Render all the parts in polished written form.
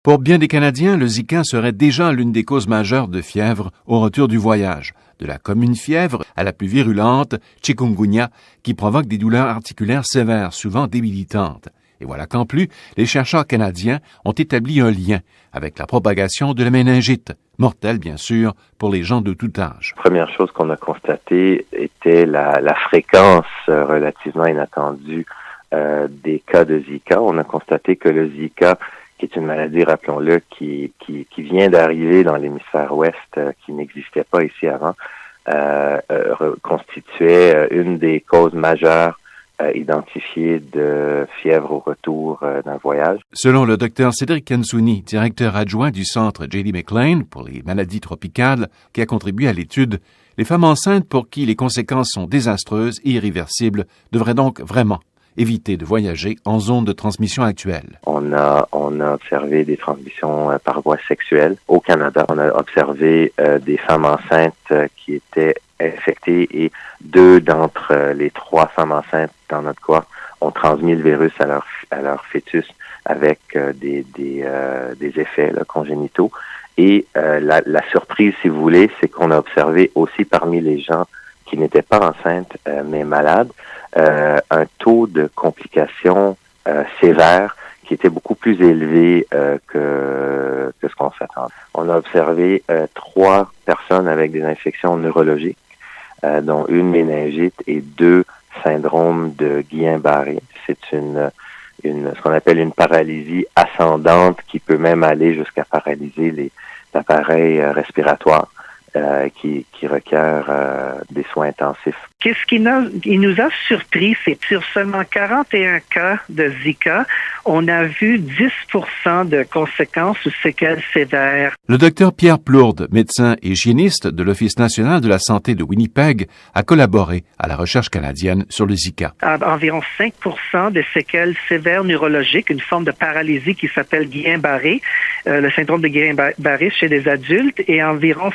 Pour bien des Canadiens, le Zika serait déjà l'une des causes majeures de fièvre au retour du voyage, de la commune fièvre à la plus virulente, chikungunya, qui provoque des douleurs articulaires sévères, souvent débilitantes. Et voilà qu'en plus, les chercheurs canadiens ont établi un lien avec la propagation de la méningite, mortelle bien sûr pour les gens de tout âge. La première chose qu'on a constatée était la fréquence relativement inattendue des cas de Zika. On a constaté que le Zika, qui est une maladie, rappelons-le, qui vient d'arriver dans l'hémisphère ouest, qui n'existait pas ici avant, constituait une des causes majeures identifiées de fièvre au retour d'un voyage. Selon le Dr Cédric Kensouni, directeur adjoint du centre J.D. McLean pour les maladies tropicales, qui a contribué à l'étude, les femmes enceintes pour qui les conséquences sont désastreuses et irréversibles devraient donc vraiment éviter de voyager en zone de transmission actuelle. On a observé des transmissions par voie sexuelle au Canada. On a observé des femmes enceintes qui étaient infectées et 2 d'entre les 3 femmes enceintes dans notre cohorte ont transmis le virus à leur fœtus avec des effets congénitaux. Et la surprise, si vous voulez, c'est qu'on a observé aussi parmi les gens qui n'étaient pas enceintes mais malades, un taux de complications sévères qui était beaucoup plus élevé que ce qu'on s'attendait. On a observé 3 personnes avec des infections neurologiques, dont une méningite et 2 syndromes de Guillain-Barré. C'est ce qu'on appelle une paralysie ascendante qui peut même aller jusqu'à paralyser l'appareil respiratoire. Qui requiert des soins intensifs. Qu'est-ce qui nous a surpris, c'est que sur seulement 41 cas de Zika, on a vu 10% de conséquences ou séquelles sévères. Le docteur Pierre Plourde, médecin et hygiéniste de l'Office national de la santé de Winnipeg, a collaboré à la recherche canadienne sur le Zika. Environ 5% de séquelles sévères neurologiques, une forme de paralysie qui s'appelle Guillain-Barré, le syndrome de Guillain-Barré chez les adultes, et environ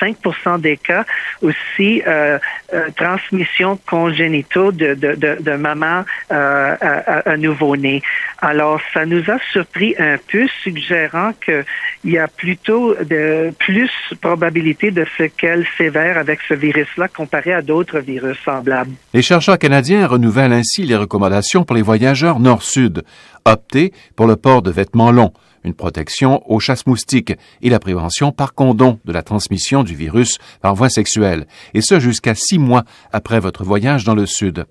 5% des cas aussi transmission congénitaux de maman à nouveau-né. Alors, ça nous a surpris un peu, suggérant qu'il y a plutôt plus probabilité de séquelles sévères avec ce virus-là comparé à d'autres virus semblables. Les chercheurs canadiens renouvellent ainsi les recommandations pour les voyageurs nord-sud. Optez pour le port de vêtements longs, une protection aux chasse-moustiques et la prévention par condom de la transmission du virus par voie sexuelle, et ce jusqu'à 6 mois après votre voyage dans le Sud.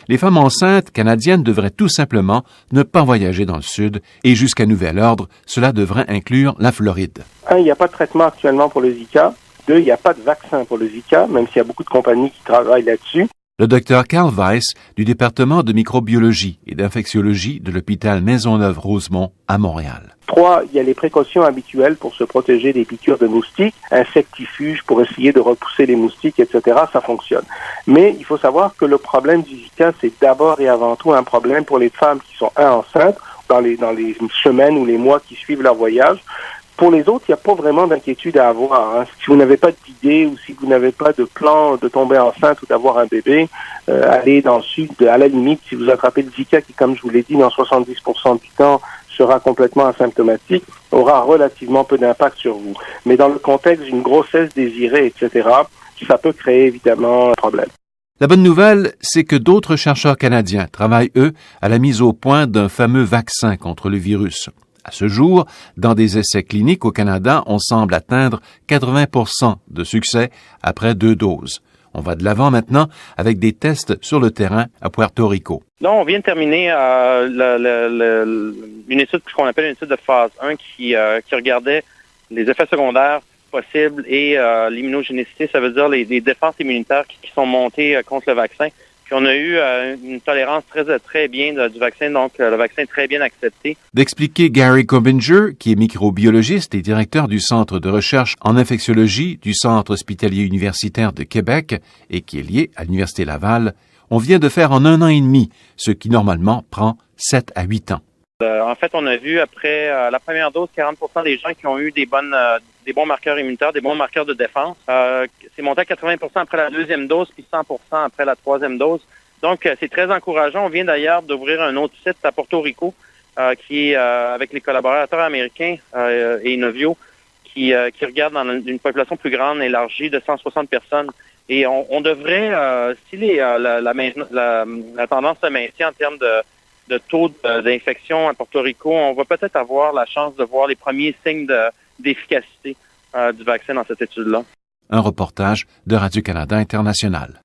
Les femmes enceintes canadiennes devraient tout simplement ne pas voyager dans le Sud, et jusqu'à nouvel ordre, cela devrait inclure la Floride. 1, il n'y a pas de traitement actuellement pour le Zika. 2, il n'y a pas de vaccin pour le Zika, même s'il y a beaucoup de compagnies qui travaillent là-dessus. Le docteur Carl Weiss du département de microbiologie et d'infectiologie de l'hôpital Maisonneuve-Rosemont à Montréal. 3, il y a les précautions habituelles pour se protéger des piqûres de moustiques, insectifuges pour essayer de repousser les moustiques, etc. Ça fonctionne. Mais il faut savoir que le problème du Zika, c'est d'abord et avant tout un problème pour les femmes qui sont enceintes dans les semaines ou les mois qui suivent leur voyage. Pour les autres, il n'y a pas vraiment d'inquiétude à avoir. Si vous n'avez pas d'idée ou si vous n'avez pas de plan de tomber enceinte ou d'avoir un bébé, allez dans le sud. À la limite, si vous attrapez le Zika, qui, comme je vous l'ai dit, dans 70% du temps, sera complètement asymptomatique, aura relativement peu d'impact sur vous. Mais dans le contexte d'une grossesse désirée, etc., ça peut créer évidemment un problème. La bonne nouvelle, c'est que d'autres chercheurs canadiens travaillent, eux, à la mise au point d'un fameux vaccin contre le virus. À ce jour, dans des essais cliniques au Canada, on semble atteindre 80% de succès après 2 doses. On va de l'avant maintenant avec des tests sur le terrain à Puerto Rico. Là, on vient de terminer une étude qu'on appelle une étude de phase 1 qui regardait les effets secondaires possibles et l'immunogénicité, ça veut dire les défenses immunitaires qui sont montées contre le vaccin. Puis on a eu une tolérance très bien du vaccin, donc le vaccin est très bien accepté. D'expliquer Gary Cobinger, qui est microbiologiste et directeur du Centre de recherche en infectiologie du Centre hospitalier universitaire de Québec et qui est lié à l'Université Laval, on vient de faire en 1 an et demi, ce qui normalement prend 7 à 8 ans. En fait, on a vu après la première dose, 40% des gens qui ont eu des bons marqueurs immunitaires, des bons marqueurs de défense. C'est monté à 80% après la 2e dose, puis 100% après la 3e dose. Donc, c'est très encourageant. On vient d'ailleurs d'ouvrir un autre site à Porto Rico qui est avec les collaborateurs américains et Inovio, qui regarde dans une population plus grande, élargie de 160 personnes. Et on devrait, si la tendance se maintient en termes de taux d'infection à Porto Rico, on va peut-être avoir la chance de voir les premiers signes d'efficacité du vaccin dans cette étude-là. Un reportage de Radio-Canada International.